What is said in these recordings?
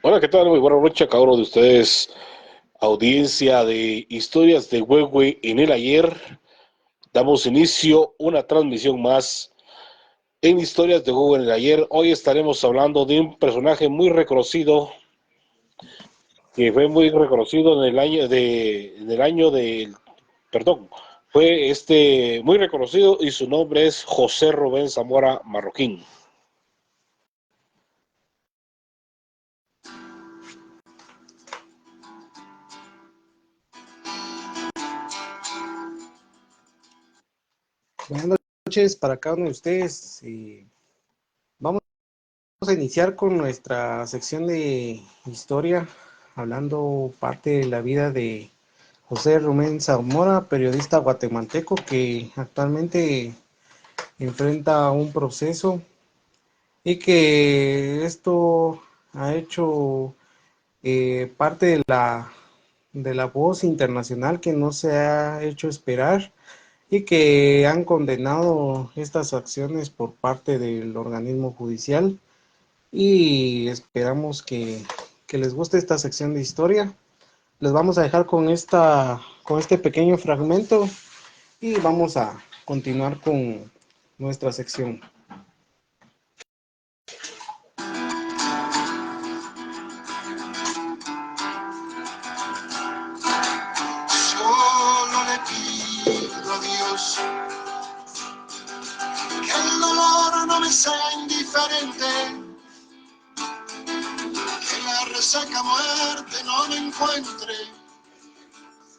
Hola, ¿qué tal? Muy buena noche a cada uno de ustedes, audiencia de historias de Huehue en el ayer. Damos inicio a una transmisión más en historias de Huehue en el ayer. Hoy estaremos hablando de un personaje muy reconocido, que fue muy reconocido perdón, fue muy reconocido y su nombre es José Rubén Zamora Marroquín. Buenas noches para cada uno de ustedes. Vamos a iniciar con nuestra sección de historia, hablando parte de la vida de José Rubén Zamora, periodista guatemalteco que actualmente enfrenta un proceso y que esto ha hecho parte de la voz internacional que no se ha hecho esperar y que han condenado estas acciones por parte del organismo judicial y esperamos que les guste esta sección de historia. Les vamos a dejar con este pequeño fragmento y vamos a continuar con nuestra sección. Solo le pido a Dios que el dolor no me sea indiferente, que la resaca muerte no me encuentre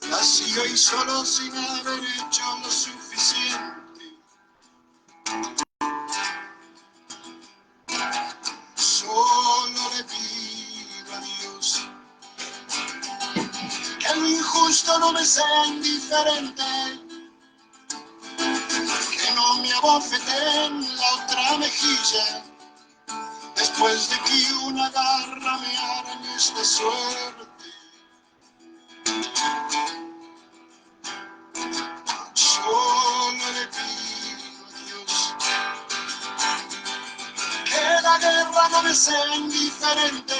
vacío y solo sin haber hecho lo suficiente. Solo le pido a Dios que lo injusto no me sea indiferente, que no me abofeten la otra mejilla después de que una garra me arañe esta suerte. Solo le pido a Dios que la guerra no me sea indiferente.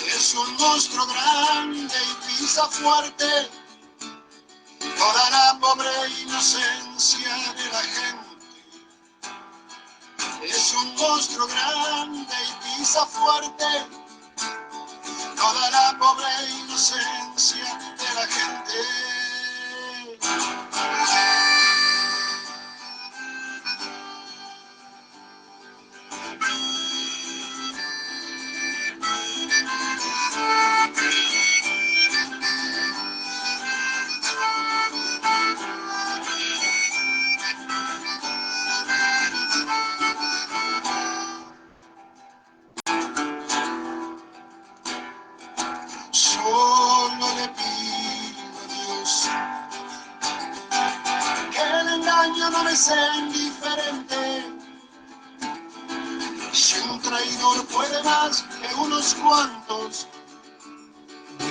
Es un monstruo grande y pisa fuerte toda la pobre inocencia de la gente. Es un monstruo grande y pisa fuerte toda la pobre inocencia de la gente. Solo le pido a Dios que el engaño no me sea indiferente. Si un traidor puede más que unos cuantos,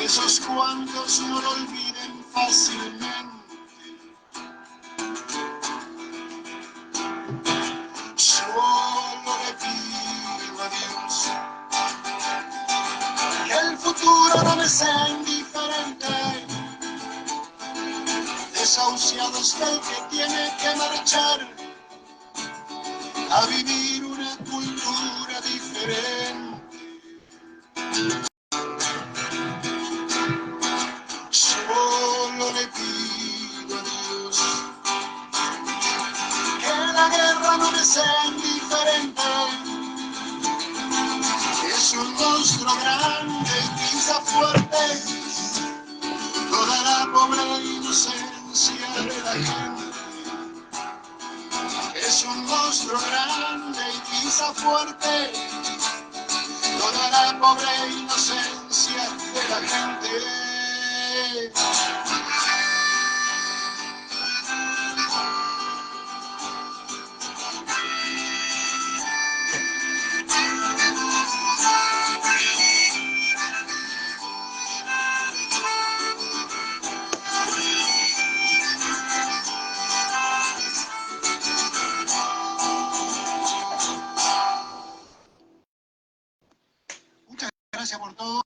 esos cuantos no lo olviden fácilmente. Solo le pido a Dios que el futuro no me sea indiferente. Desahuciado es el que tiene que marchar a vivir una cultura diferente. Solo le pido a Dios que la guerra no me sea indiferente. Es un monstruo grande y pisa fuerte toda la pobre inocencia de la gente. Es un monstruo grande y pisa fuerte toda la pobre inocencia de la gente. gracias por todo.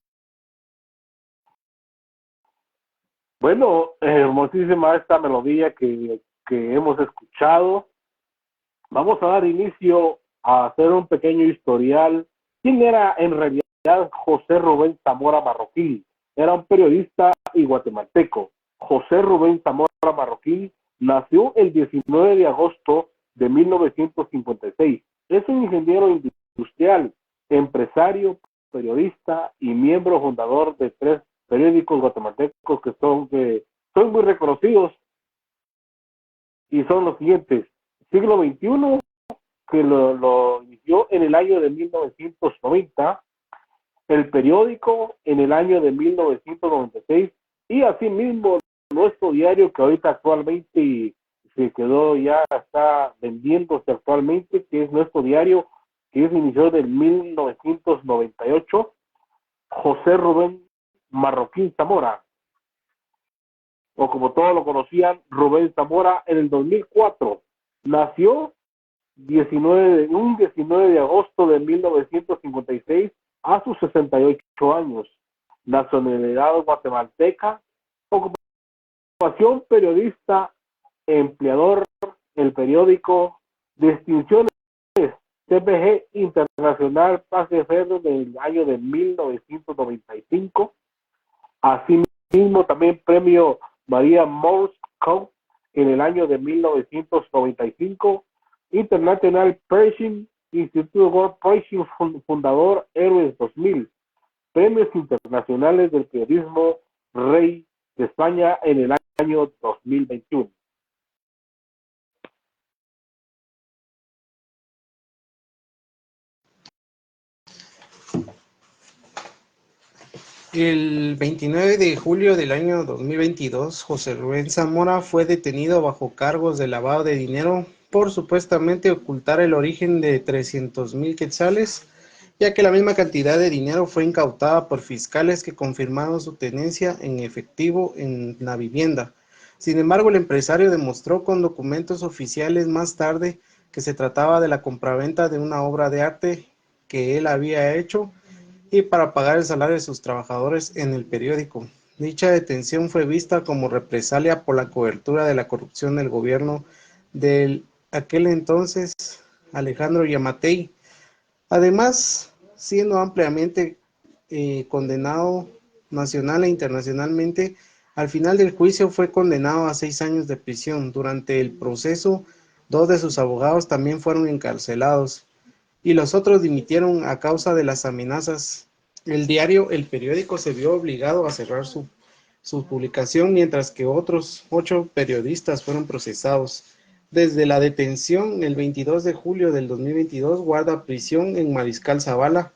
Bueno, hermosísima esta melodía que hemos escuchado. Vamos a dar inicio a hacer un pequeño historial. ¿Quién era en realidad José Rubén Zamora Marroquín? Era un periodista y guatemalteco. José Rubén Zamora Marroquín nació el 19 de agosto de 1956. Es un ingeniero industrial, empresario, periodista y miembro fundador de 3 periódicos guatemaltecos que son muy reconocidos, y son los siguientes: Siglo XXI, que lo inició en el año de 1990, El Periódico en el año de 1996, y asimismo Nuestro Diario, que ahorita actualmente se quedó, ya está vendiéndose actualmente, que es Nuestro Diario, que es inició en 1998, José Rubén Marroquín Zamora, o como todos lo conocían, Rubén Zamora, en el 2004. Nació un 19 de agosto de 1956 a sus 68 años. Nacionalidad guatemalteca, ocupación periodista, empleador, El Periódico, distinciones CPG Internacional Paz de Ferro del año de 1995. Asimismo, también premio María Morse Cup en el año de 1995. International Pricing Institute World Pricing fundador Héroes 2000. Premios internacionales del periodismo Rey de España en el año 2021. El 29 de julio del año 2022, José Rubén Zamora fue detenido bajo cargos de lavado de dinero por supuestamente ocultar el origen de 300,000 quetzales, ya que la misma cantidad de dinero fue incautada por fiscales que confirmaron su tenencia en efectivo en la vivienda. Sin embargo, el empresario demostró con documentos oficiales más tarde que se trataba de la compraventa de una obra de arte que él había hecho y para pagar el salario de sus trabajadores en el periódico. Dicha detención fue vista como represalia por la cobertura de la corrupción del gobierno del aquel entonces Alejandro Yamatei, además siendo ampliamente condenado nacional e internacionalmente. Al final del juicio fue condenado a 6 años de prisión. Durante el proceso, 2 de sus abogados también fueron encarcelados y los otros dimitieron a causa de las amenazas. El diario El Periódico se vio obligado a cerrar su publicación, mientras que otros 8 periodistas fueron procesados. Desde la detención, el 22 de julio del 2022, guarda prisión en Mariscal Zavala,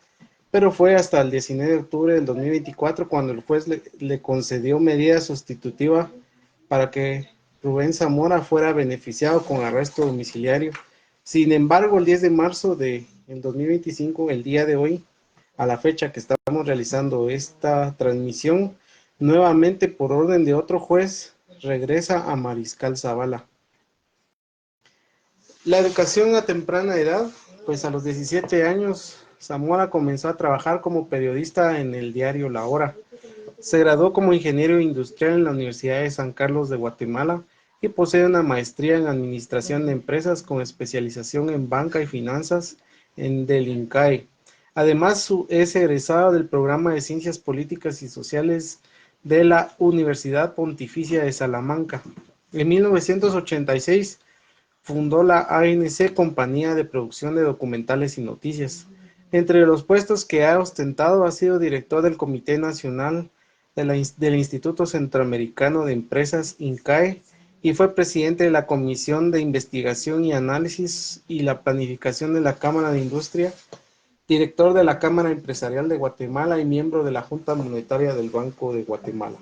pero fue hasta el 19 de octubre del 2024 cuando el juez le concedió medida sustitutiva para que Rubén Zamora fuera beneficiado con arresto domiciliario. Sin embargo, el 10 de marzo del 2025, el día de hoy, a la fecha que estamos realizando esta transmisión, nuevamente por orden de otro juez, regresa a Mariscal Zavala. La educación a temprana edad, pues a los 17 años, Zamora comenzó a trabajar como periodista en el diario La Hora. Se graduó como ingeniero industrial en la Universidad de San Carlos de Guatemala y posee una maestría en administración de empresas con especialización en banca y finanzas del INCAE. Además, es egresado del programa de Ciencias Políticas y Sociales de la Universidad Pontificia de Salamanca. En 1986 fundó la ANC, Compañía de Producción de Documentales y Noticias. Entre los puestos que ha ostentado ha sido director del Comité Nacional del Instituto Centroamericano de Empresas, INCAE, y fue presidente de la Comisión de Investigación y Análisis y la Planificación de la Cámara de Industria, director de la Cámara Empresarial de Guatemala y miembro de la Junta Monetaria del Banco de Guatemala.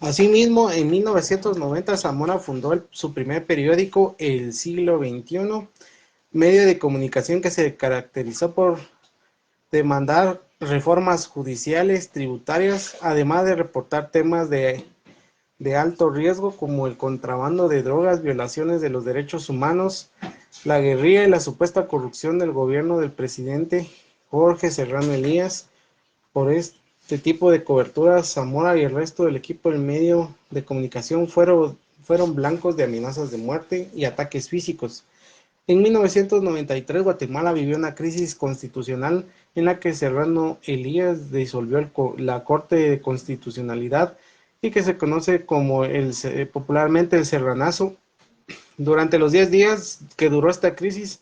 Asimismo, en 1990 Zamora fundó su primer periódico, El Siglo XXI, medio de comunicación que se caracterizó por demandar reformas judiciales, tributarias, además de reportar temas de alto riesgo como el contrabando de drogas, violaciones de los derechos humanos, la guerrilla y la supuesta corrupción del gobierno del presidente Jorge Serrano Elías. Por este tipo de coberturas, Zamora y el resto del equipo del medio de comunicación fueron blancos de amenazas de muerte y ataques físicos. En 1993, Guatemala vivió una crisis constitucional en la que Serrano Elías disolvió la Corte de Constitucionalidad y que se conoce como popularmente el Serranazo. Durante los 10 días que duró esta crisis,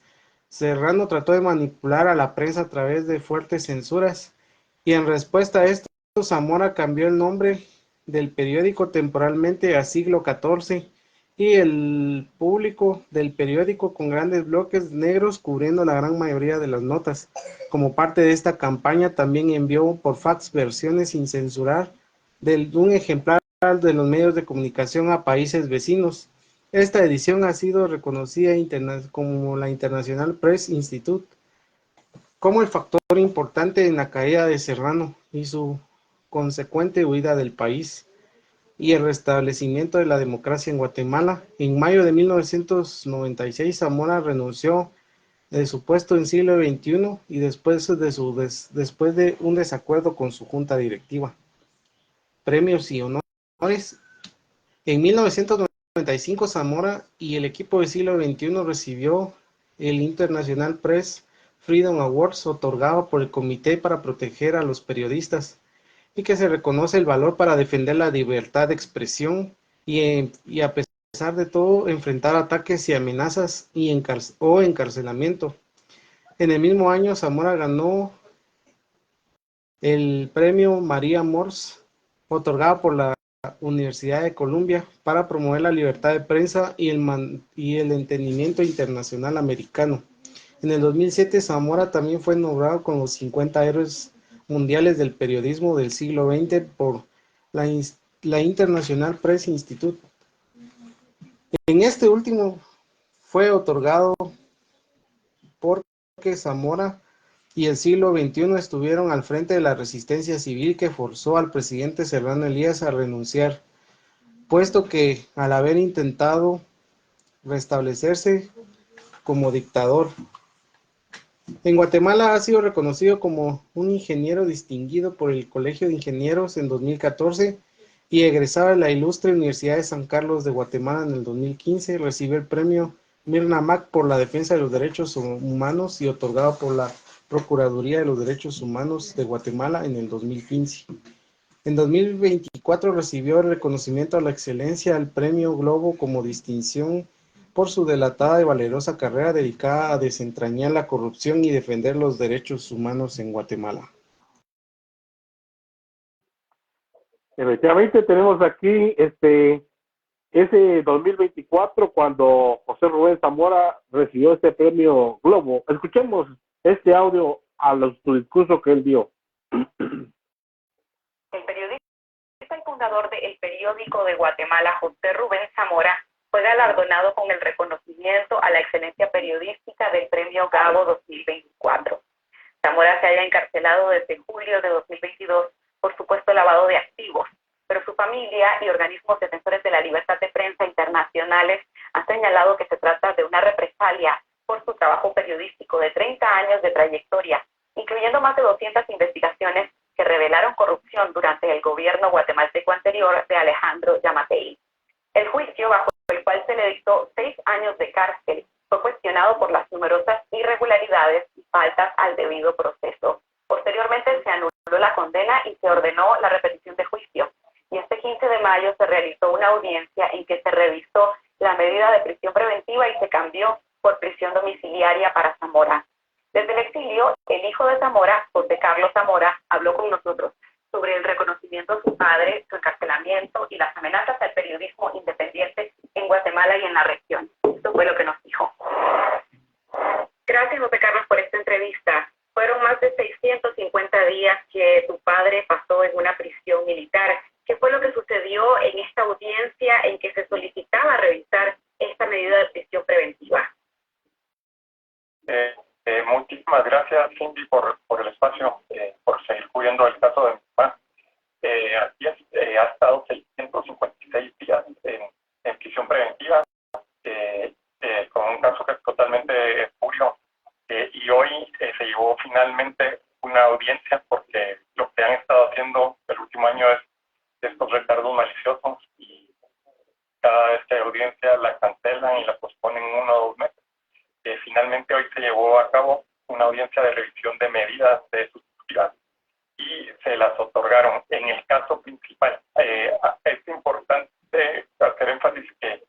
Serrano trató de manipular a la prensa a través de fuertes censuras y en respuesta a esto, Zamora cambió el nombre del periódico temporalmente a Siglo XIV y el público del periódico con grandes bloques negros cubriendo la gran mayoría de las notas. Como parte de esta campaña también envió por fax versiones sin censurar de un ejemplar de los medios de comunicación a países vecinos. Esta edición ha sido reconocida como la International Press Institute como el factor importante en la caída de Serrano y su consecuente huida del país y el restablecimiento de la democracia en Guatemala. En mayo de 1996, Zamora renunció de su puesto en siglo XXI y después de un desacuerdo con su junta directiva. Premios y honores. En 1995, Zamora y el equipo de siglo XXI recibió el International Press Freedom Awards otorgado por el Comité para Proteger a los Periodistas y que se reconoce el valor para defender la libertad de expresión y a pesar de todo enfrentar ataques y amenazas o encarcelamiento. En el mismo año, Zamora ganó el premio María Morse otorgado por la Universidad de Columbia para promover la libertad de prensa y el entendimiento internacional americano. En el 2007, Zamora también fue nombrado con los 50 héroes mundiales del periodismo del siglo XX por la International Press Institute. En este último fue otorgado porque Zamora y el siglo XXI estuvieron al frente de la resistencia civil que forzó al presidente Serrano Elías a renunciar, puesto que al haber intentado restablecerse como dictador. En Guatemala ha sido reconocido como un ingeniero distinguido por el Colegio de Ingenieros en 2014 y egresado de la Ilustre Universidad de San Carlos de Guatemala en el 2015. Recibió el premio Mirna Mac por la defensa de los derechos humanos y otorgado por la Procuraduría de los Derechos Humanos de Guatemala en el 2015. En 2024 recibió el reconocimiento a la excelencia al Premio Globo como distinción por su dilatada y valerosa carrera dedicada a desentrañar la corrupción y defender los derechos humanos en Guatemala. Efectivamente tenemos aquí ese 2024 cuando José Rubén Zamora recibió este premio Globo. Escuchemos este audio a su discurso que él dio. El periodista y fundador del periódico de Guatemala, José Rubén Zamora, fue galardonado con el reconocimiento a la excelencia periodística del Premio Gabo 2024. Zamora se halla encarcelado desde julio de 2022 por supuesto lavado de activos, pero su familia y organismos defensores de la libertad de prensa internacionales han señalado que se trata de una represalia por su trabajo periodístico de 30 años de trayectoria, incluyendo más de 200 investigaciones que revelaron corrupción durante el gobierno guatemalteco anterior de Alejandro Yamatei. El juicio, bajo el cual se le dictó 6 años de cárcel, fue cuestionado por las numerosas irregularidades y faltas al debido proceso. Posteriormente se anuló la condena y se ordenó la repetición de juicio. Y este 15 de mayo se realizó una audiencia en que se revisó la medida de prisión preventiva y se cambió por prisión domiciliaria para Zamora. Desde el exilio, el hijo de Zamora, José Carlos Zamora, habló con nosotros sobre el reconocimiento a su padre, su encarcelamiento y las amenazas al periodismo independiente en Guatemala y en la región. Esto fue lo que nos dijo. Gracias, José Carlos, por esta entrevista. Fueron más de 650 días que tu padre pasó en una prisión militar. ¿Qué fue lo que sucedió en esta audiencia en que se solicitaba revisar esta medida de prisión preventiva? Muchísimas gracias, Cindy, por el espacio, por seguir cubriendo el caso de mi papá. Así es, ha estado 656 días en prisión preventiva, con un caso que es totalmente espurio, y hoy se llevó finalmente una audiencia porque lo que han estado haciendo el último año es estos retardos maliciosos, y cada vez que hay audiencia la cancelan y la posponen 1 o 2 meses. Finalmente hoy se llevó a cabo una audiencia de revisión de medidas de sustitutividad y se las otorgaron. En el caso principal, es importante hacer énfasis que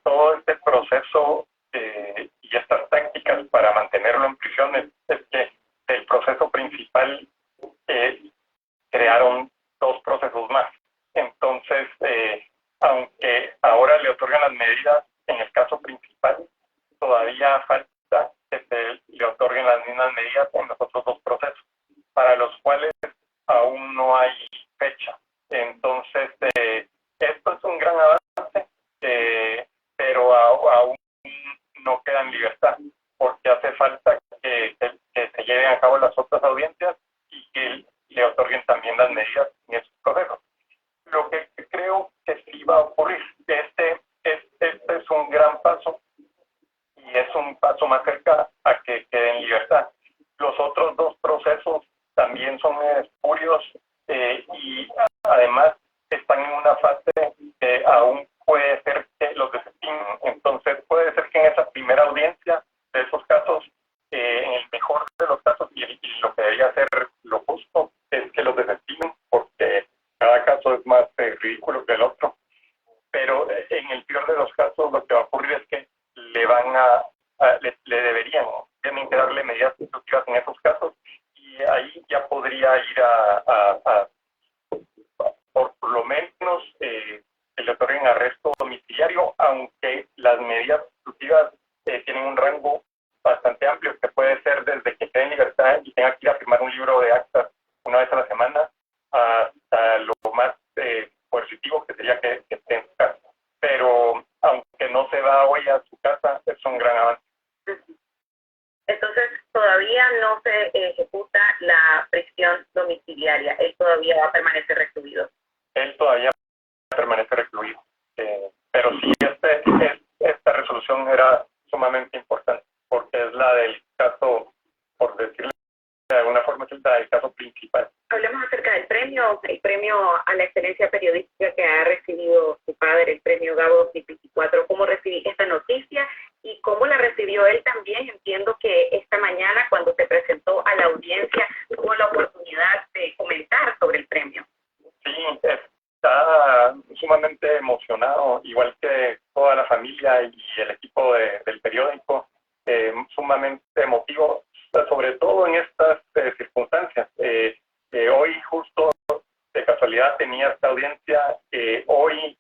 todo este proceso y estas tácticas para mantenerlo en prisión es que el proceso principal crearon 2 procesos más. Entonces, aunque ahora le otorgan las medidas en el caso principal, todavía falta que se le otorguen las mismas medidas en los otros 2 procesos, para los cuales aún no hay fecha. Entonces, esto es un gran avance, pero aún no queda en libertad, porque hace falta que se lleven a cabo las otras audiencias y que le otorguen también las medidas en esos procesos. Lo que creo que sí va a ocurrir, este es un gran paso y es un paso más cerca a que quede en libertad. Los otros 2 procesos también son espurios y además están en una fase que aún puede ser que los desestimen. Entonces puede ser que en esa primera audiencia de esos casos, en el mejor de los casos, y lo que debería ser lo justo, es que los desestimen, porque cada caso es más ridículo que el otro. Pero en el peor de los casos lo que va a ocurrir es que le deberían, tienen que darle medidas sustitutivas en esos casos, y ahí ya podría ir por lo menos se le otorguen arresto domiciliario, aunque las medidas sustitutivas tienen un rango bastante amplio, que puede ser desde que quede en libertad y tenga que ir a firmar un libro de actas 1 vez a la semana, hasta lo más coercitivo, que sería que esté en su casa. Pero aunque no se va hoy a su casa, es un gran avance. Entonces, todavía no se ejecuta la prisión domiciliaria. Él todavía va a permanecer recluido. Él todavía permanece recluido. Pero sí, esta resolución era sumamente importante, porque es la del caso, por decirlo de alguna forma, es la del caso principal. Hablemos acerca del premio, el premio a la excelencia periodística que ha recibido su padre, el premio Gabo 2024. ¿Cómo recibí esta noticia y cómo la recibió él también? Entiendo que esta mañana, cuando se presentó a la audiencia, tuvo la oportunidad de comentar sobre el premio. Sí, está sumamente emocionado, igual que toda la familia y el equipo del periódico, sumamente emotivo, sobre todo en estas circunstancias. Hoy justo de casualidad tenía esta audiencia, hoy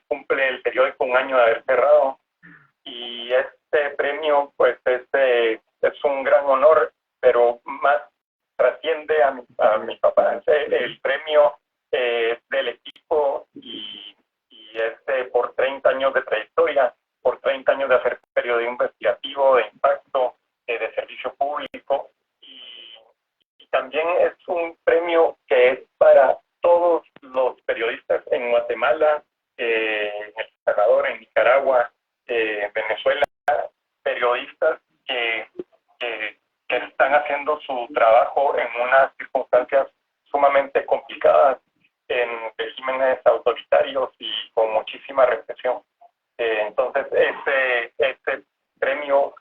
cumple el periódico 1 año de haber cerrado, y este premio pues es un gran honor, pero más trasciende a mi papá. El premio del equipo y por 30 años de trayectoria, por 30 años de hacer periodismo investigativo, de impacto, de servicio público, y también es un premio que es para todos los periodistas en Guatemala, en El Salvador, en Nicaragua, Venezuela, periodistas que están haciendo su trabajo en unas circunstancias sumamente complicadas, en regímenes autoritarios y con muchísima represión. Entonces, este premio,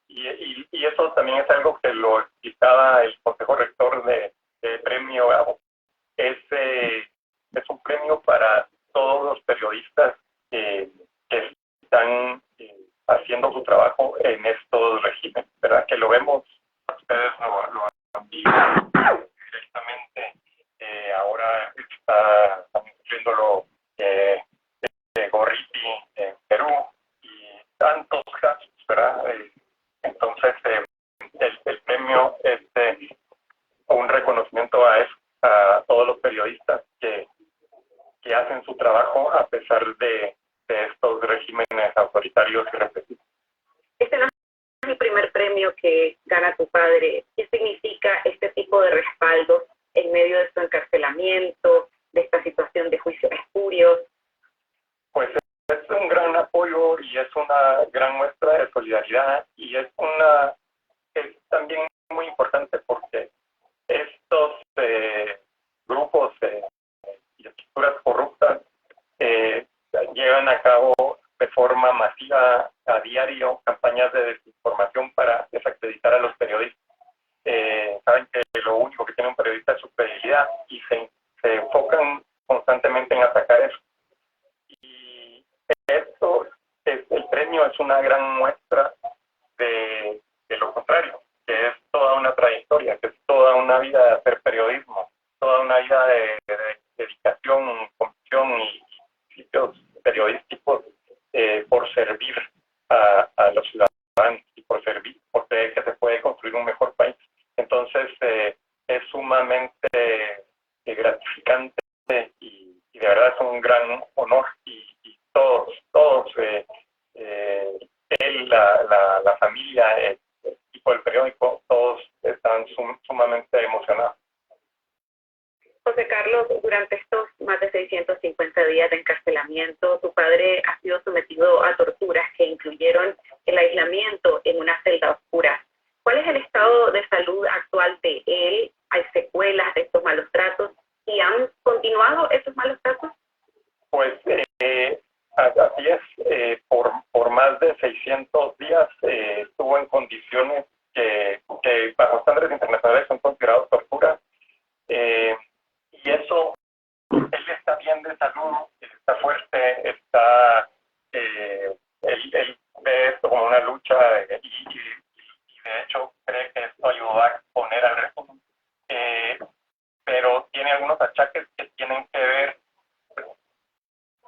y eso también es algo que lo explicaba el Consejo Rector de Premio Gabo, es un premio para todos los periodistas que están haciendo su trabajo en estos regímenes, ¿verdad? Que lo vemos, ustedes lo han visto directamente, ahora está sufriéndolo Gorriti en Perú y tantos casos, ¿verdad? Entonces, el premio es un reconocimiento a todos los periodistas que hacen su trabajo a pesar de estos regímenes autoritarios y represivos. Este no es el primer premio que gana tu padre. ¿Qué significa diario campañas de desinformación para desacreditar a los periodistas. Saben que lo único que tiene un periodista es su credibilidad y se enfocan constantemente en atacar eso. Y esto, el premio es una gran muestra de lo contrario, que es toda una trayectoria, que es toda una vida de hacer periodismo, toda una vida de dedicación, convicción y principios periodísticos por servir a los ciudadanos y por servir, por creer que se puede construir un mejor país. Entonces, es sumamente gratificante y de verdad es un gran honor y todos, él, la familia, el equipo del periódico, todos están sumamente emocionados. José Carlos, durante estos más de 650 días de encarcelamiento, tu padre ha sido sometido a torturas que incluyeron el aislamiento en una celda oscura. ¿Cuál es el estado de salud actual de él? ¿Hay secuelas de estos malos tratos? ¿Y han continuado esos malos tratos? Pues así es. Por más de 600 días estuvo en condiciones que bajo estándares internacionales son considerados tortura. Y eso, él está bien de salud, él está fuerte, él ve esto como una lucha y de hecho cree que esto ayudó a exponer al régimen, pero tiene algunos achaques que tienen que ver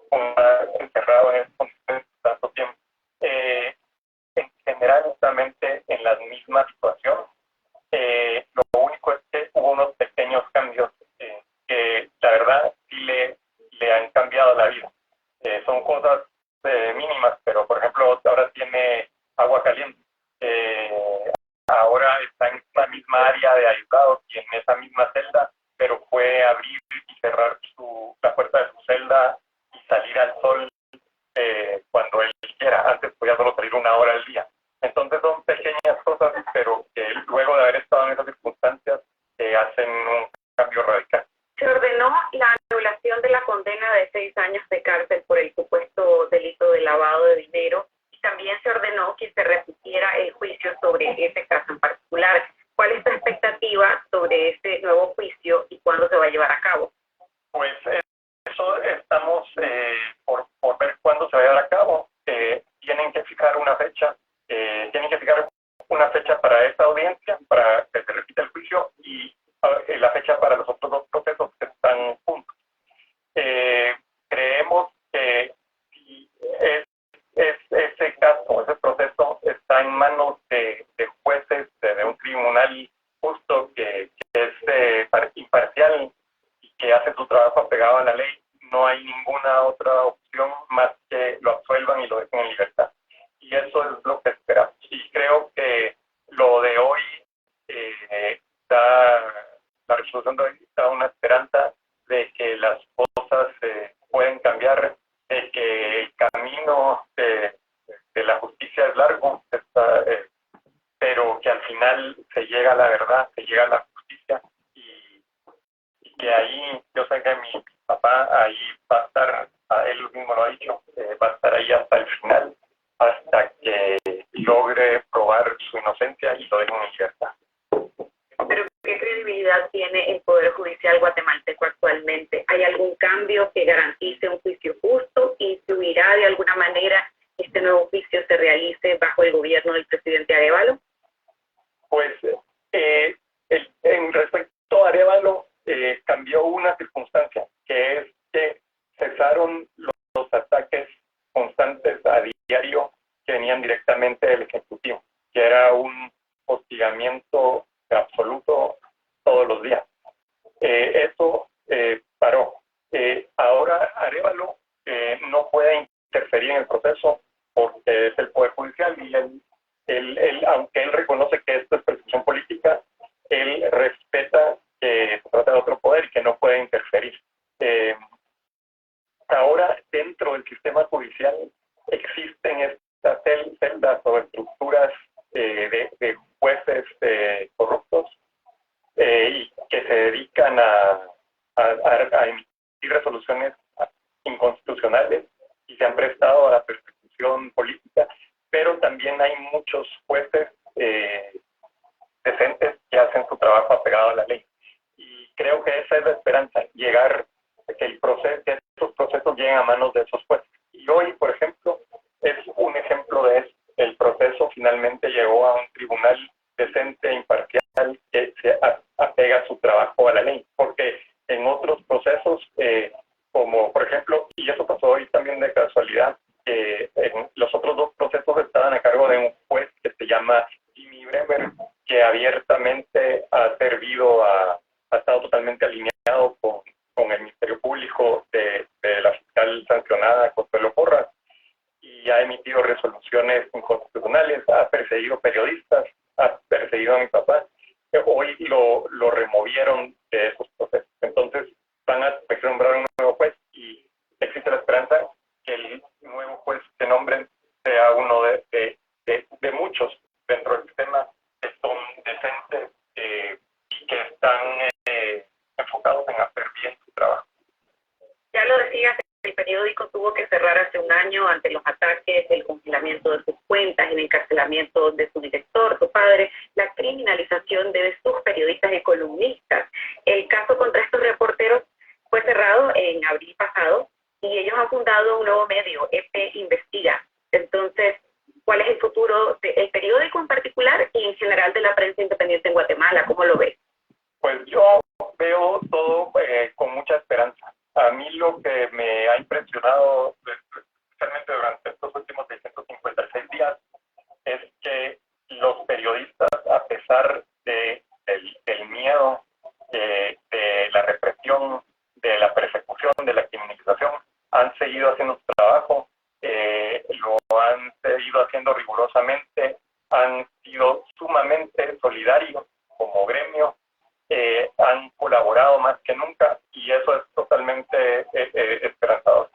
con estar encerrado en condiciones tanto tiempo. En general, justamente en la misma situación, lo único es que hubo unos pequeños cambios que la verdad sí le han cambiado la vida. Son cosas mínimas, pero por ejemplo ahora tiene agua caliente. Ahora está en la misma área de aislados y en esa misma celda, pero puede abrir y cerrar la puerta de su celda y salir al sol cuando él quiera. Antes podía solo salir 1 hora al día. Entonces son pequeñas cosas, pero que luego de haber estado en esas circunstancias hacen un cambio radical. Se ordenó la anulación de la condena de 6 años de cárcel por el supuesto delito de lavado de dinero y también se ordenó que se repitiera el juicio sobre ese caso en particular. ¿Cuál es tu expectativa sobre este nuevo juicio y cuándo se va a llevar a cabo? Pues eso estamos por ver cuándo se va a llevar a cabo. Tienen que fijar una fecha. Tienen que fijar una fecha para esta audiencia, para que se repita el juicio y la fecha para los otros 2 procesos que están juntos. Creemos que si ese caso, ese proceso está en manos de jueces, de un tribunal justo que es imparcial y que hace su trabajo apegado a la ley, no hay ninguna otra opción más que lo absuelvan y lo dejen en libertad. Y eso es lo que esperamos. Y creo que lo de hoy la resolución de hoy da una esperanza de que las cosas pueden cambiar, de que el camino de la justicia es largo, pero que al final se llega a la verdad, se llega a la justicia y que ahí, yo sé que mi papá ahí va a estar, él mismo lo ha dicho, va a estar ahí hasta el final, hasta que logre probar su inocencia y lo deje en libertad. Pero ¿qué credibilidad tiene el Poder Judicial guatemalteco actualmente? ¿Hay algún cambio que garantice un juicio justo? ¿Influirá de alguna manera este nuevo juicio se realice bajo el gobierno del presidente Arévalo? Pues en respecto a Arévalo, cambió una circunstancia, que es que cesaron los ataques constantes a diario que venían directamente del Ejecutivo, que era un hostigamiento absoluto todos los días. Eso paró. Ahora Arévalo no puede interferir en el proceso porque es el Poder Judicial y aunque él reconoce que esto es persecución política, él respeta que se trata de otro poder y que no puede interferir. Ahora, dentro del sistema judicial existen estas celdas o estructuras de jueces corruptos y que se dedican a emitir resoluciones inconstitucionales y se han prestado a la persecución política, pero también hay muchos jueces decentes que hacen su trabajo apegado a la ley. Y creo que esa es la esperanza, llegar, que estos procesos lleguen a manos de esos jueces. Y hoy, por ejemplo, es un ejemplo de eso. El proceso finalmente llegó a un tribunal decente e imparcial que se apega su trabajo a la ley, porque en otros procesos, como por ejemplo, y eso pasó hoy también de casualidad, en los otros dos procesos estaban a cargo de un juez que se llama Jimmy Bremer, que abiertamente ha estado totalmente alineado con el Ministerio Público de la fiscal sancionada Consuelo Porras, y ha emitido resoluciones inconstitucionales, ha perseguido periodistas, ha perseguido a mi papá. Hoy lo removieron de esos procesos. Entonces van a nombrar un nuevo juez y existe la esperanza que el nuevo juez que nombren sea uno de muchos dentro del sistema que son decentes y que están enfocados en hacer bien su trabajo. Ya lo decías, el periódico tuvo que cerrar hace un año ante los ataques, el congelamiento de sus cuentas, el encarcelamiento de su director, su padre, la criminalización de sus periodistas y columnistas. El caso contra estos reporteros fue cerrado en abril pasado y ellos han fundado un nuevo medio, EP Investiga. Entonces, ¿cuál es el futuro del periódico en particular y en general de la prensa independiente en Guatemala? ¿Cómo lo ves? Pues yo veo todo con mucha esperanza. A mí lo que me ha impresionado, especialmente durante estos últimos 656 días, es que los periodistas, a pesar del miedo, de la represión, de la persecución, de la criminalización, han seguido haciendo su trabajo, lo han seguido haciendo rigurosamente, han sido sumamente solidarios como gremio, han colaborado más que nunca y eso es totalmente esperanzador.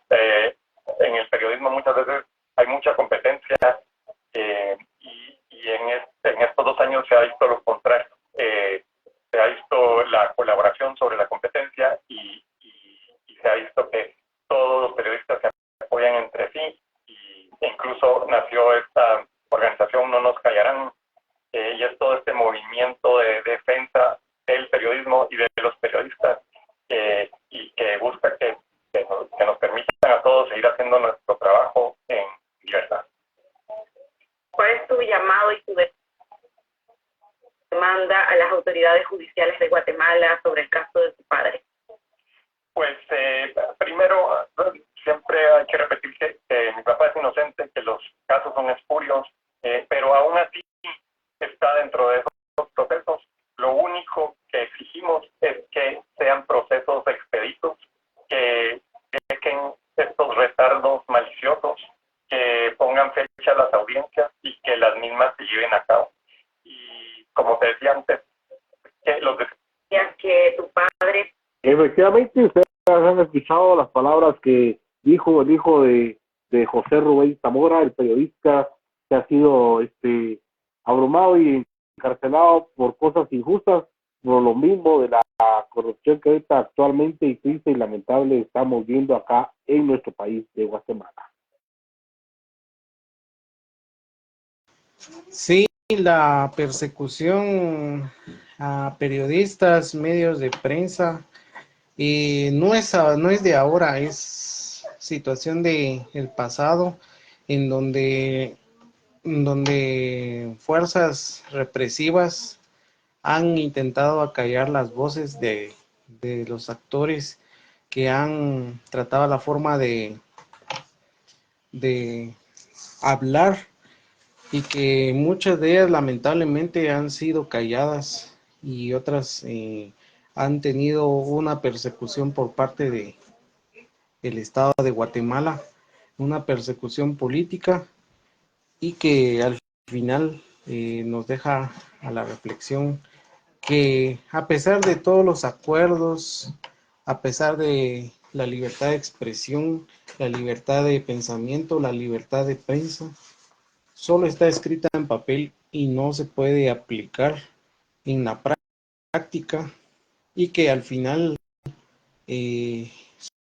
En el periodismo muchas veces hay mucha competencia y en estos 2 años se ha visto lo contrario. Se ha visto la colaboración sobre la competencia y se ha visto que todos los periodistas se apoyan entre sí y incluso nació esta organización No Nos Callarán y es todo este movimiento de defensa del periodismo y de los periodistas y que busca que nos permitan a todos seguir haciendo nuestro trabajo en libertad. ¿Cuál es tu llamado y tu demanda a las autoridades judiciales de Guatemala sobre el caso de tu padre? Pues primero, siempre hay que repetir que mi papá es inocente, que los casos son espurios, pero aún así está dentro de esos procesos. Lo único que exigimos es que sean procesos expeditos, que dejen estos retardos maliciosos, que pongan fecha a las audiencias y que las mismas se lleven a cabo. Y como te decía antes, que los decías que tu padre... Efectivamente, ustedes han escuchado las palabras que dijo el hijo de José Rubén Zamora, el periodista que ha sido abrumado y encarcelado por cosas injustas, por lo mismo de la corrupción que ahorita actualmente y triste y lamentable estamos viendo acá en nuestro país de Guatemala. Sí, la persecución a periodistas, medios de prensa, no es de ahora, es situación del pasado, en donde fuerzas represivas han intentado acallar las voces de los actores que han tratado la forma de hablar y que muchas de ellas lamentablemente han sido calladas y otras han tenido una persecución por parte del Estado de Guatemala, una persecución política y que al final nos deja a la reflexión que a pesar de todos los acuerdos, a pesar de la libertad de expresión, la libertad de pensamiento, la libertad de prensa, solo está escrita en papel y no se puede aplicar en la práctica y que al final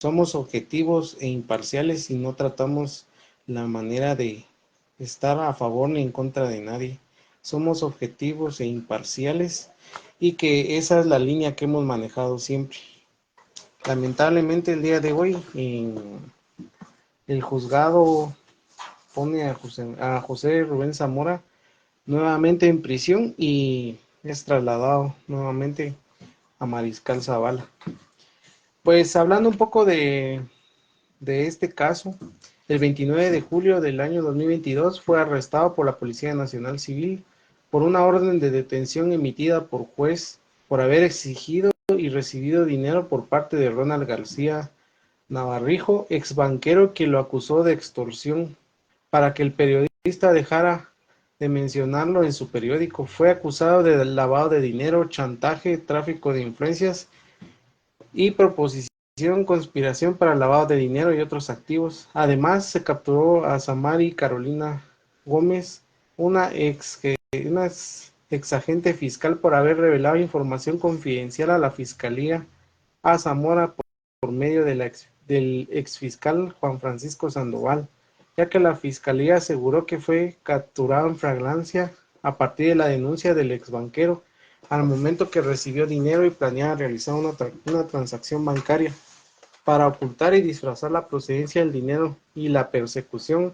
somos objetivos e imparciales y no tratamos la manera de estar a favor ni en contra de nadie. Somos objetivos e imparciales y que esa es la línea que hemos manejado siempre. Lamentablemente el día de hoy el juzgado pone a José Rubén Zamora nuevamente en prisión y es trasladado nuevamente a Mariscal Zavala. Pues hablando un poco de este caso, el 29 de julio del año 2022 fue arrestado por la Policía Nacional Civil por una orden de detención emitida por juez por haber exigido y recibido dinero por parte de Ronald García Navarrijo, ex banquero, que lo acusó de extorsión. Para que el periodista dejara de mencionarlo en su periódico, fue acusado de lavado de dinero, chantaje, tráfico de influencias y proposición, conspiración para lavado de dinero y otros activos. Además, se capturó a Samari Carolina Gómez, una ex agente fiscal, por haber revelado información confidencial a la Fiscalía a Zamora por medio del exfiscal Juan Francisco Sandoval, ya que la Fiscalía aseguró que fue capturado en flagrancia a partir de la denuncia del exbanquero al momento que recibió dinero y planeaba realizar una transacción bancaria. Para ocultar y disfrazar la procedencia del dinero y la persecución,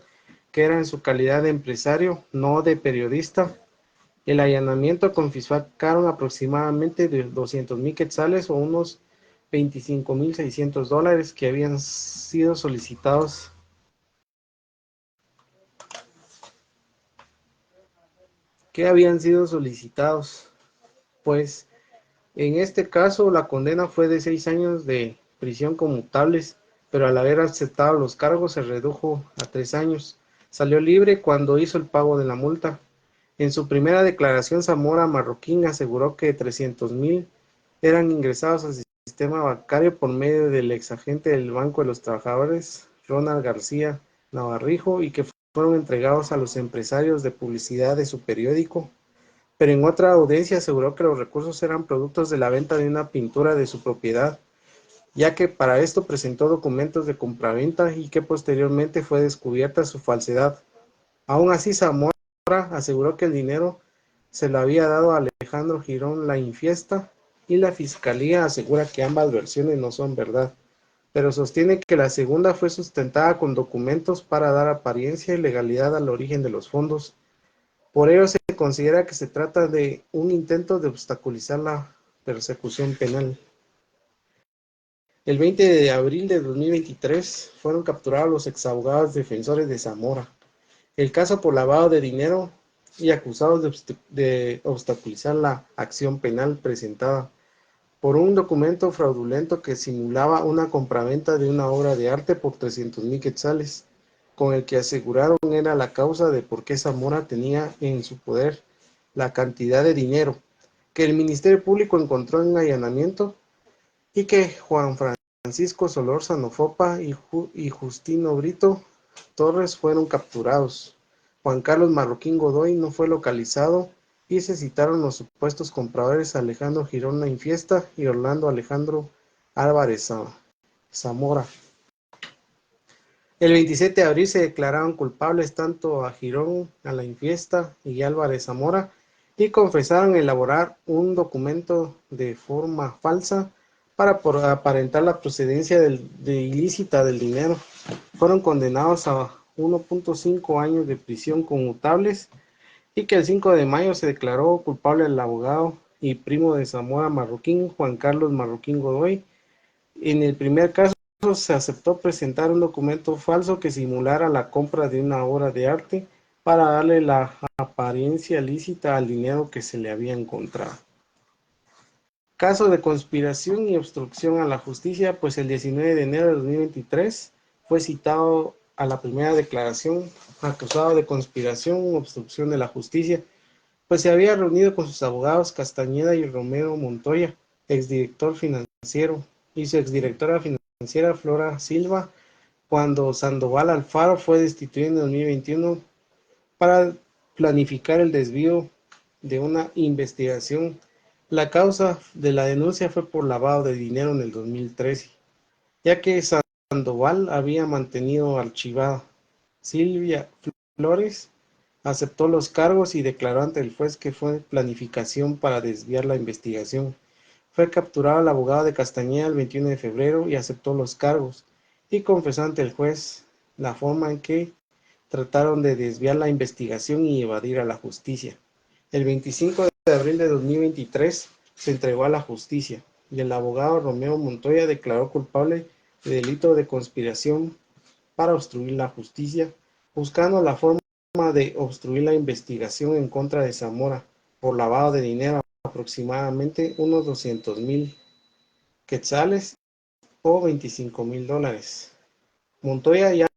que era en su calidad de empresario, no de periodista, el allanamiento confiscaron aproximadamente de 200,000 quetzales o unos $25,600 que habían sido solicitados. Pues en este caso la condena fue de 6 años de prisión conmutables, pero al haber aceptado los cargos se redujo a 3 años. Salió libre cuando hizo el pago de la multa. En su primera declaración, Zamora Marroquín aseguró que 300,000 eran ingresados al sistema bancario por medio del exagente del Banco de los Trabajadores, Ronald García Navarrijo, y que fueron entregados a los empresarios de publicidad de su periódico. Pero en otra audiencia aseguró que los recursos eran productos de la venta de una pintura de su propiedad, ya que para esto presentó documentos de compraventa y que posteriormente fue descubierta su falsedad. Aún así, Zamora aseguró que el dinero se lo había dado a Alejandro Girón La Infiesta, y la Fiscalía asegura que ambas versiones no son verdad, pero sostiene que la segunda fue sustentada con documentos para dar apariencia y legalidad al origen de los fondos. Por ello se considera que se trata de un intento de obstaculizar la persecución penal. El 20 de abril de 2023 fueron capturados los exabogados defensores de Zamora, el caso por lavado de dinero y acusados de obstaculizar la acción penal presentada por un documento fraudulento que simulaba una compraventa de una obra de arte por 300,000 quetzales, con el que aseguraron era la causa de por qué Zamora tenía en su poder la cantidad de dinero que el Ministerio Público encontró en allanamiento, y que Juan Francisco Solórzano Fopa y Justino Brito Torres fueron capturados. Juan Carlos Marroquín Godoy no fue localizado y se citaron los supuestos compradores Alejandro Girón La Infiesta y Orlando Alejandro Álvarez Zamora. El 27 de abril se declararon culpables tanto a Girón a La Infiesta y Álvarez Zamora y confesaron elaborar un documento de forma falsa para aparentar la procedencia ilícita del dinero. Fueron condenados a 1.5 años de prisión conmutables, y que el 5 de mayo se declaró culpable el abogado y primo de Zamora Marroquín, Juan Carlos Marroquín Godoy. En el primer caso se aceptó presentar un documento falso que simulara la compra de una obra de arte para darle la apariencia lícita al dinero que se le había encontrado. Caso de conspiración y obstrucción a la justicia, pues el 19 de enero de 2023 fue citado a la primera declaración acusado de conspiración y obstrucción de la justicia, pues se había reunido con sus abogados Castañeda y Romero Montoya, exdirector financiero, y su exdirectora financiera Flora Silva, cuando Sandoval Alfaro fue destituido en 2021 para planificar el desvío de una investigación. La causa de la denuncia fue por lavado de dinero en el 2013, ya que Sandoval había mantenido archivada Silvia Flores Aceptó los cargos y declaró ante el juez que fue planificación para desviar la investigación. Fue capturado el abogado de Castañeda el 21 de febrero y aceptó los cargos y confesó ante el juez la forma en que trataron de desviar la investigación y evadir a la justicia. El 25 de abril de 2023 se entregó a la justicia y el abogado Romeo Montoya declaró culpable de delito de conspiración para obstruir la justicia, buscando la forma de obstruir la investigación en contra de Zamora por lavado de dinero, aproximadamente unos 200,000 quetzales o $25,000. Montoya ya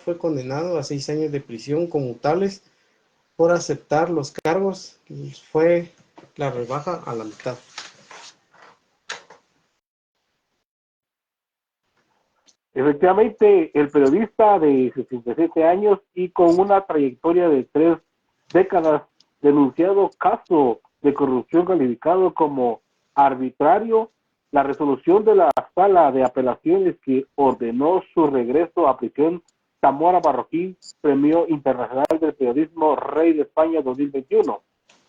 fue condenado a 6 años de prisión conmutables por aceptar los cargos, y fue la rebaja a la mitad. Efectivamente, el periodista de 67 años y con una trayectoria de 3 décadas, denunciado caso de corrupción calificado como arbitrario, la resolución de la Sala de Apelaciones que ordenó su regreso a prisión, Zamora Barroquín, Premio Internacional del Periodismo Rey de España 2021,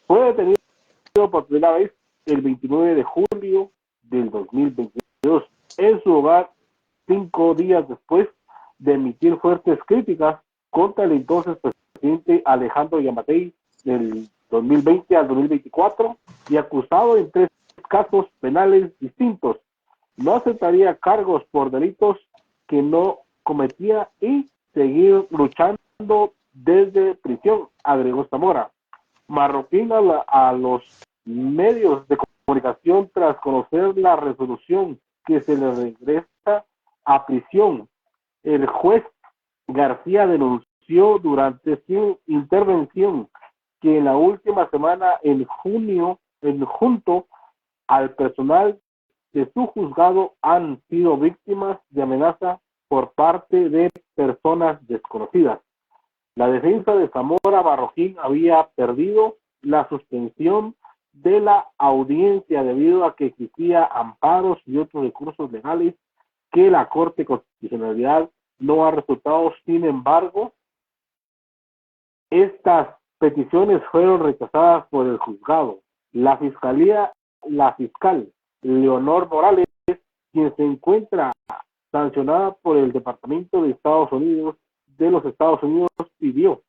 fue detenido por primera vez el 29 de julio del 2022 en su hogar, 5 días después de emitir fuertes críticas contra el entonces presidente Alejandro Yamatei del 2020 al 2024 y acusado en 3 casos penales distintos. No aceptaría cargos por delitos que no cometía y seguir luchando desde prisión, agregó Zamora. Marroquín a los medios de comunicación tras conocer la resolución que se le regresa a prisión. El juez García denunció durante su intervención que en la última semana, en junio, junto al personal de su juzgado, han sido víctimas de amenaza por parte de personas desconocidas. La defensa de Zamora Barroquín había perdido la suspensión de la audiencia debido a que existía amparos y otros recursos legales que la Corte de Constitucionalidad no ha resultado. Sin embargo, estas peticiones fueron rechazadas por el juzgado. La fiscal Leonor Morales, quien se encuentra sancionada por el Departamento de los Estados Unidos, pidió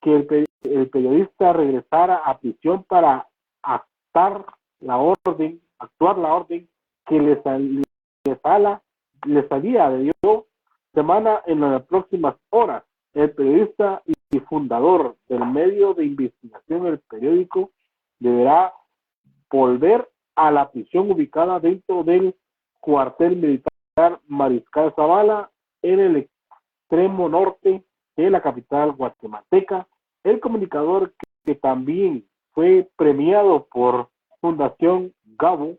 que el periodista regresara a prisión para actuar la orden que le salía de Dios semana en las próximas horas. El periodista y fundador del medio de investigación El Periódico deberá volver a la prisión ubicada dentro del cuartel militar Mariscal Zavala en el extremo norte de la capital guatemalteca. El comunicador, que también fue premiado por Fundación Gabo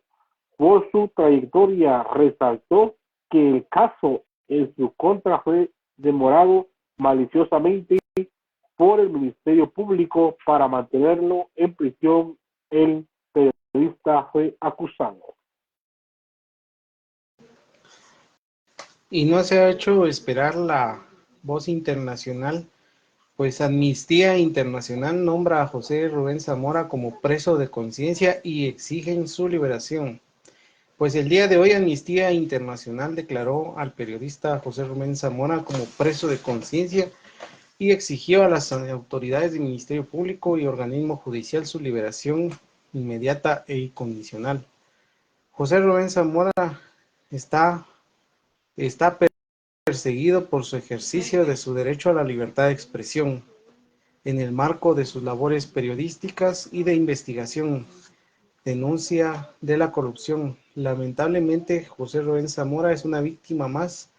por su trayectoria, resaltó que el caso en su contra fue demorado maliciosamente por el Ministerio Público para mantenerlo en prisión. El periodista fue acusado. Y no se ha hecho esperar la voz internacional, pues Amnistía Internacional nombra a José Rubén Zamora como preso de conciencia y exigen su liberación. Pues el día de hoy Amnistía Internacional declaró al periodista José Rubén Zamora como preso de conciencia y exigió a las autoridades del Ministerio Público y organismo judicial su liberación inmediata e incondicional. José Rubén Zamora está perseguido por su ejercicio de su derecho a la libertad de expresión en el marco de sus labores periodísticas y de investigación, denuncia de la corrupción. Lamentablemente, José Rubén Zamora es una víctima más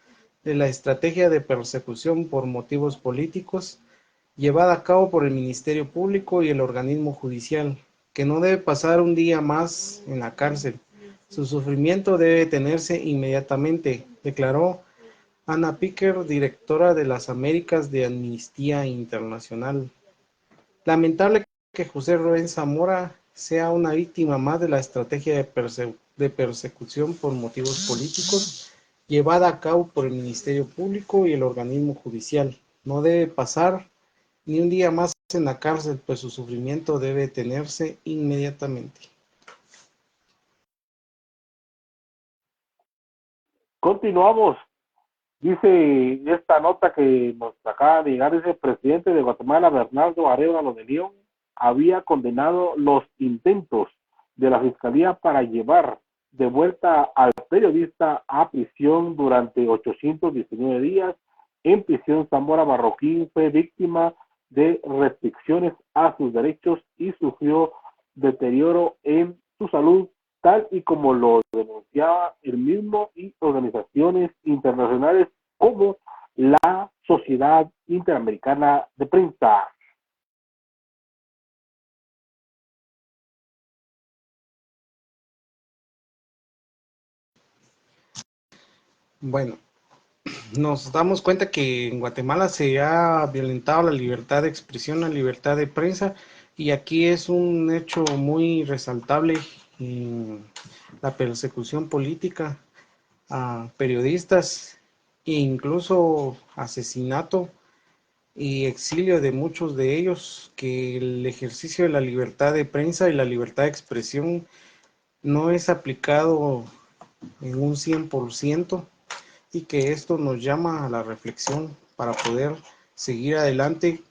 de la estrategia de persecución por motivos políticos llevada a cabo por el Ministerio Público y el organismo judicial, que no debe pasar un día más en la cárcel. Su sufrimiento debe detenerse inmediatamente, declaró Ana Piquer, directora de las Américas de Amnistía Internacional. Lamentable que José Rubén Zamora sea una víctima más de la estrategia de persecución por motivos políticos llevada a cabo por el Ministerio Público y el organismo judicial. No debe pasar ni un día más en la cárcel, pues su sufrimiento debe detenerse inmediatamente. Continuamos. Dice esta nota que nos acaba de llegar, dice: el presidente de Guatemala, Bernardo Arévalo de León, había condenado los intentos de la Fiscalía para llevar de vuelta al periodista a prisión durante 819 días. En prisión, Zamora Marroquín fue víctima de restricciones a sus derechos y sufrió deterioro en su salud, tal y como lo denunciaba el mismo y organizaciones internacionales como la Sociedad Interamericana de Prensa. Bueno, nos damos cuenta que en Guatemala se ha violentado la libertad de expresión, la libertad de prensa, y aquí es un hecho muy resaltable en la persecución política a periodistas e incluso asesinato y exilio de muchos de ellos, que el ejercicio de la libertad de prensa y la libertad de expresión no es aplicado en un 100%, y que esto nos llama a la reflexión para poder seguir adelante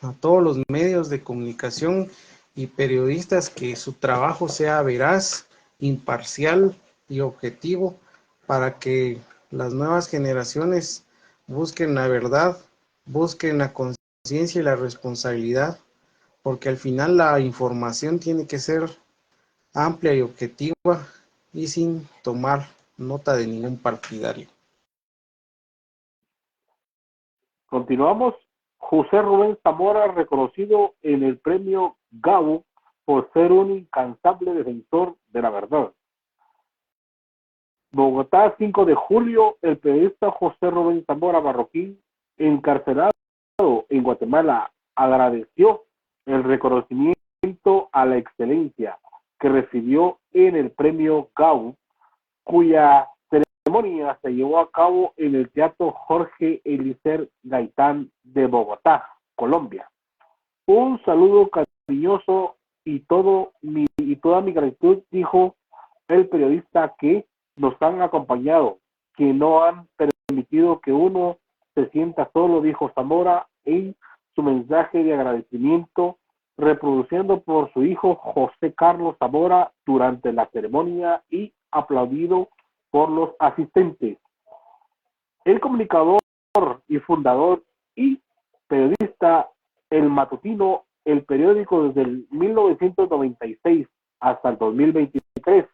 a todos los medios de comunicación y periodistas, que su trabajo sea veraz, imparcial y objetivo, para que las nuevas generaciones busquen la verdad, busquen la conciencia y la responsabilidad, porque al final la información tiene que ser amplia y objetiva y sin tomar nota de ningún partidario. Continuamos. José Rubén Zamora, reconocido en el premio Gabo por ser un incansable defensor de la verdad. Bogotá, 5 de julio, el periodista José Rubén Zamora Marroquín, encarcelado en Guatemala, agradeció el reconocimiento a la excelencia que recibió en el premio Gabo, cuya ceremonia se llevó a cabo en el Teatro Jorge Eliezer Gaitán de Bogotá, Colombia. Un saludo cariñoso y toda mi gratitud, dijo el periodista, que nos han acompañado, que no han permitido que uno se sienta solo, dijo Zamora en su mensaje de agradecimiento, reproduciendo por su hijo José Carlos Zamora durante la ceremonia y aplaudido por los asistentes. El comunicador y fundador y periodista El Matutino, el periódico desde el 1996 hasta el 2023,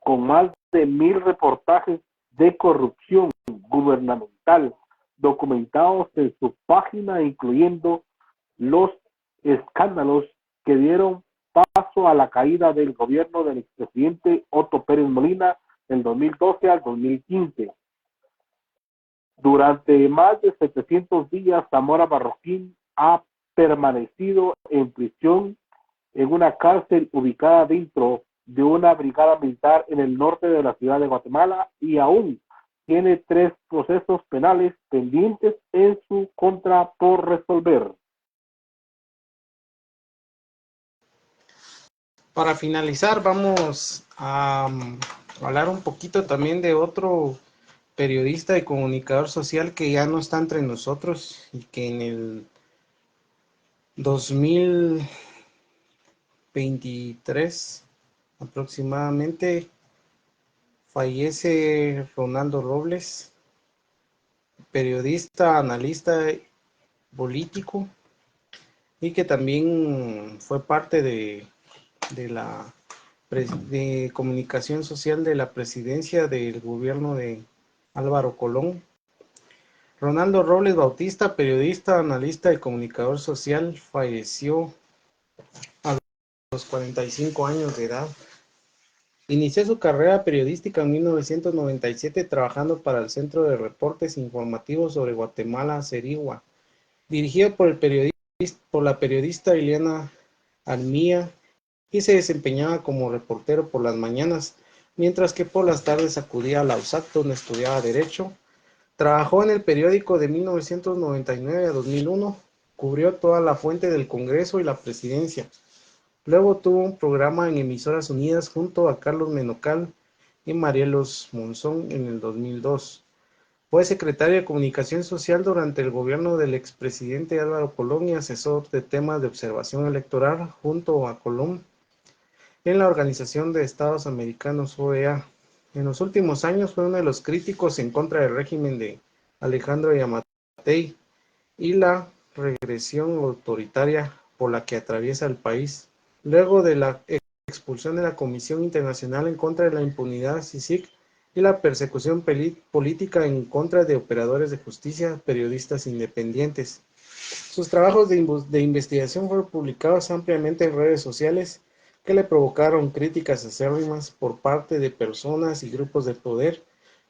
con más de 1000 reportajes de corrupción gubernamental documentados en su página, incluyendo los escándalos que dieron paso a la caída del gobierno del expresidente Otto Pérez Molina del 2012 al 2015. Durante más de 700 días, Zamora Marroquín ha permanecido en prisión en una cárcel ubicada dentro de una brigada militar en el norte de la ciudad de Guatemala, y aún tiene 3 procesos penales pendientes en su contra por resolver. Para finalizar, vamos a hablar un poquito también de otro periodista y comunicador social que ya no está entre nosotros, y que en el 2023 aproximadamente fallece Ronaldo Robles, periodista, analista político, y que también fue parte de la de comunicación social de la presidencia del gobierno de Álvaro Colón. Ronaldo Robles Bautista, periodista, analista y comunicador social, falleció a los 45 años de edad. Inició su carrera periodística en 1997 trabajando para el Centro de Reportes Informativos sobre Guatemala, Cerigua, dirigido por la periodista Ileana Armía, y se desempeñaba como reportero por las mañanas, mientras que por las tardes acudía a la USAC, donde estudiaba Derecho. Trabajó en el periódico de 1999 a 2001 cubrió toda la fuente del Congreso y la presidencia. Luego tuvo un programa en Emisoras Unidas junto a Carlos Menocal y Marielos Monzón en el 2002. Fue secretario de Comunicación Social durante el gobierno del expresidente Álvaro Colón y asesor de temas de observación electoral junto a Colón en la Organización de Estados Americanos (OEA). En los últimos años fue uno de los críticos en contra del régimen de Alejandro Yamatei y la regresión autoritaria por la que atraviesa el país. Luego de la expulsión de la Comisión Internacional en contra de la Impunidad (CICIG) y la persecución política en contra de operadores de justicia, periodistas independientes. Sus trabajos de investigación fueron publicados ampliamente en redes sociales que le provocaron críticas acérrimas por parte de personas y grupos de poder.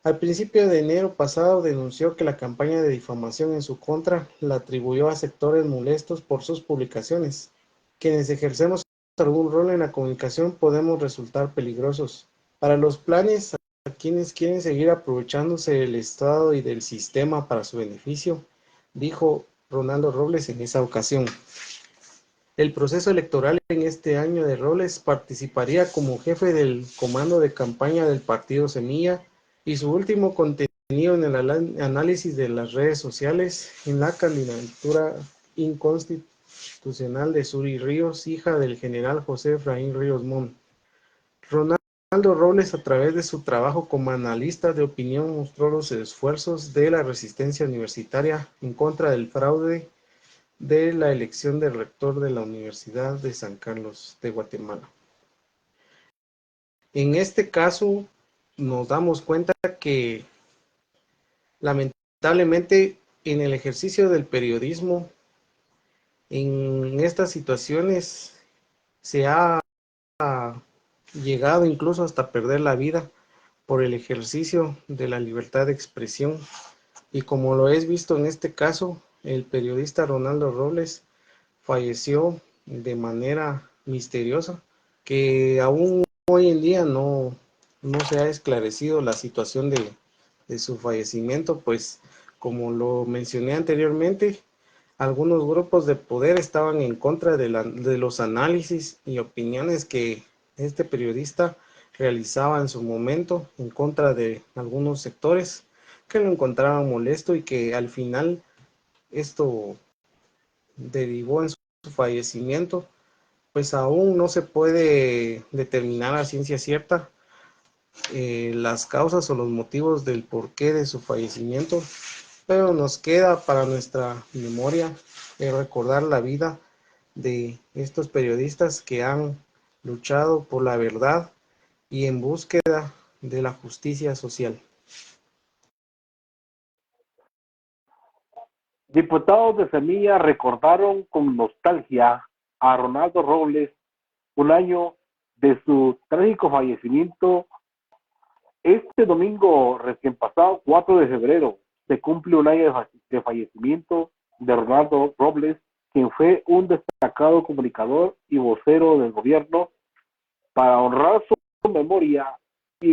Al principio de enero pasado denunció que la campaña de difamación en su contra la atribuyó a sectores molestos por sus publicaciones. Quienes ejercemos algún rol en la comunicación podemos resultar peligrosos. Para los planes a quienes quieren seguir aprovechándose del Estado y del sistema para su beneficio, dijo Ronaldo Robles en esa ocasión. El proceso electoral en este año de Robles participaría como jefe del comando de campaña del partido Semilla y su último contenido en el análisis de las redes sociales en la candidatura inconstitucional de Suri Ríos, hija del general José Efraín Ríos Montt. Ronaldo Robles, a través de su trabajo como analista de opinión, mostró los esfuerzos de la resistencia universitaria en contra del fraude de la elección del rector de la Universidad de San Carlos de Guatemala. En este caso, nos damos cuenta que lamentablemente en el ejercicio del periodismo, en estas situaciones se ha llegado incluso hasta perder la vida por el ejercicio de la libertad de expresión. Y como lo es visto en este caso, el periodista Ronaldo Robles falleció de manera misteriosa, que aún hoy en día no se ha esclarecido la situación de su fallecimiento, pues como lo mencioné anteriormente, algunos grupos de poder estaban en contra de los análisis y opiniones que este periodista realizaba en su momento en contra de algunos sectores que lo encontraban molesto y que al final esto derivó en su fallecimiento. Pues aún no se puede determinar a ciencia cierta las causas o los motivos del porqué de su fallecimiento, pero nos queda para nuestra memoria recordar la vida de estos periodistas que han luchado por la verdad y en búsqueda de la justicia social. Diputados de Semilla recordaron con nostalgia a Ronaldo Robles un año de su trágico fallecimiento. Este domingo recién pasado, 4 de febrero, se cumple un año de fallecimiento de Ronaldo Robles, quien fue un destacado comunicador y vocero del gobierno. Para honrar su memoria y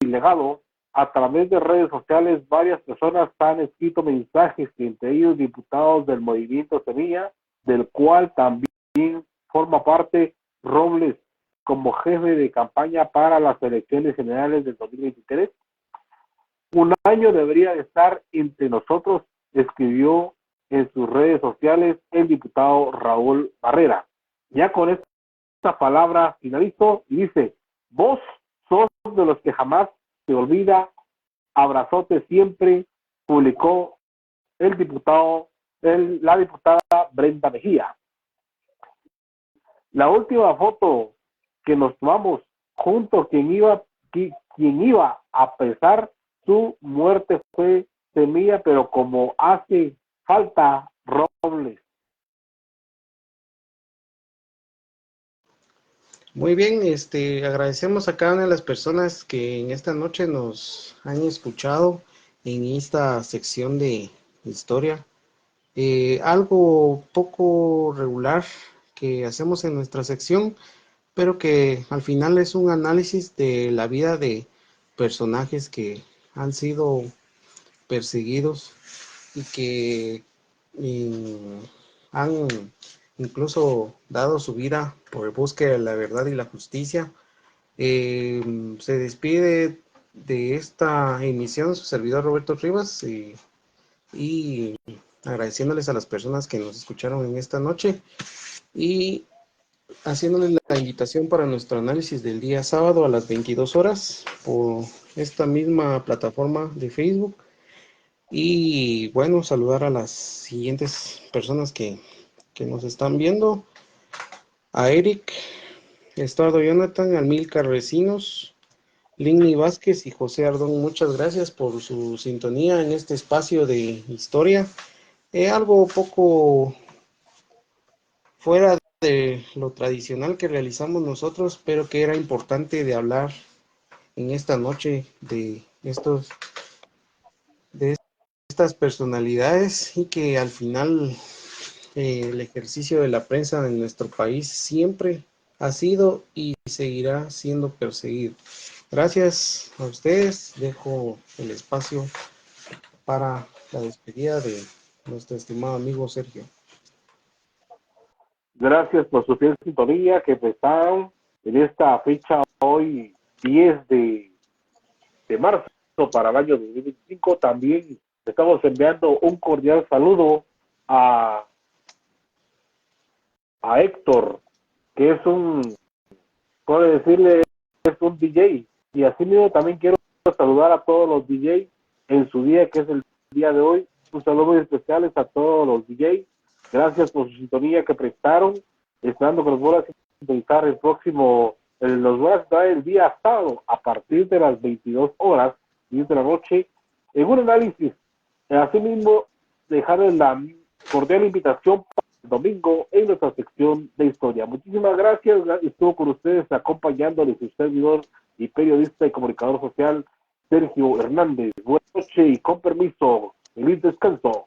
legado, a través de redes sociales, varias personas han escrito mensajes, entre ellos diputados del Movimiento Semilla, del cual también forma parte Robles como jefe de campaña para las elecciones generales del 2023. Un año debería de estar entre nosotros, escribió en sus redes sociales el diputado Raúl Barrera. Ya con esta palabra finalizo y dice: vos sos de los que jamás se olvida, abrazote siempre, publicó la diputada Brenda Mejía. La última foto que nos tomamos juntos, quien iba a pesar su muerte fue Semilla, pero como hace falta Robles. Muy bien, agradecemos a cada una de las personas que en esta noche nos han escuchado en esta sección de historia. Algo poco regular que hacemos en nuestra sección, pero que al final es un análisis de la vida de personajes que han sido perseguidos y que y han incluso dado su vida por búsqueda de la verdad y la justicia. Se despide de esta emisión su servidor Roberto Rivas y agradeciéndoles a las personas que nos escucharon en esta noche y haciéndoles la invitación para nuestro análisis del día sábado a las 22 horas por esta misma plataforma de Facebook. Y bueno, saludar a las siguientes personas que nos están viendo: a Eric, Estuardo Jonathan, Amílcar Recinos, Linny Vázquez y José Ardón. Muchas gracias por su sintonía en este espacio de historia. Algo poco fuera de lo tradicional que realizamos nosotros, pero que era importante de hablar en esta noche de estas personalidades, y que al final el ejercicio de la prensa en nuestro país siempre ha sido y seguirá siendo perseguido. Gracias a ustedes. Dejo el espacio para la despedida de nuestro estimado amigo Sergio. Gracias por su fiel sintonía que prestaron en esta fecha hoy 10 de marzo para el año 2025. También estamos enviando un cordial saludo a Héctor, que es puedo decirle, es un DJ. Y así mismo también quiero saludar a todos los DJ en su día, que es el día de hoy. Un saludo muy especial a todos los DJ. Gracias por su sintonía que prestaron. Esperando que nos vuelvan a sintonizar los voy a estar el día sábado a partir de las 22 horas, 10 de la noche, en un análisis. Asimismo, dejarles la cordial invitación para el domingo en nuestra sección de historia. Muchísimas gracias. Estuvo con ustedes acompañándoles su servidor y periodista y comunicador social, Sergio Hernández. Buenas noches y con permiso, feliz descanso.